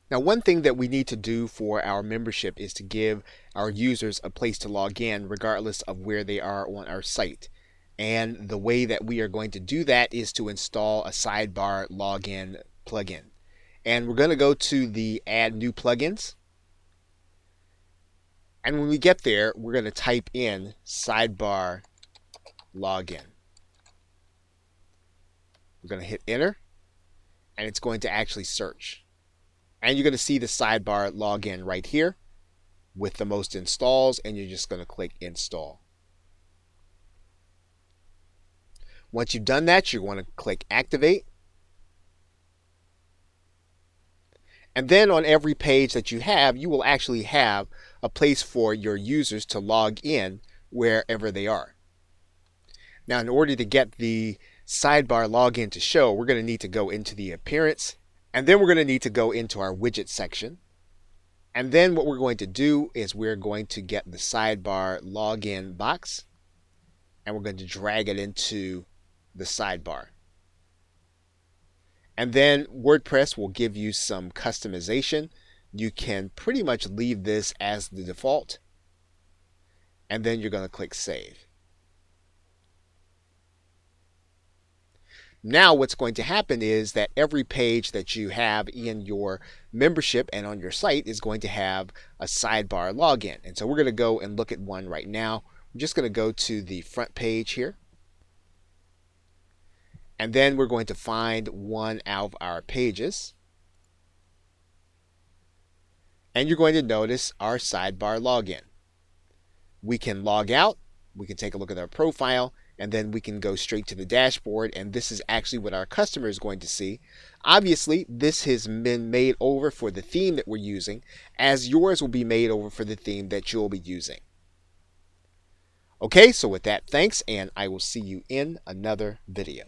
Now, one thing that we need to do for our membership is to give our users a place to log in regardless of where they are on our site. And the way that we are going to do that is to install a Sidebar login plugin. And we're going to go to the Add New Plugins. And when we get there, we're going to type in Sidebar Login. We're going to hit Enter, and it's going to actually search. And you're going to see the Sidebar Login right here with the most installs, and you're just going to click Install. Once you've done that, you're going to click Activate. And then on every page that you have, you will actually have a place for your users to log in wherever they are. Now, in order to get the Sidebar login to show, we're going to need to go into the Appearance, and then we're going to need to go into our Widget section. And then what we're going to do is we're going to get the Sidebar login box, and we're going to drag it into the Sidebar. And then WordPress will give you some customization. You can pretty much leave this as the default, and then you're going to click Save. Now what's going to happen is that every page that you have in your membership and on your site is going to have a Sidebar login. And so we're going to go and look at one right now. We're just going to go to the front page here. And then we're going to find one of our pages. And you're going to notice our Sidebar login. We can log out, we can take a look at our profile, and then we can go straight to the dashboard, and this is actually what our customer is going to see. Obviously, this has been made over for the theme that we're using, as yours will be made over for the theme that you'll be using. Okay, so with that, thanks, and I will see you in another video.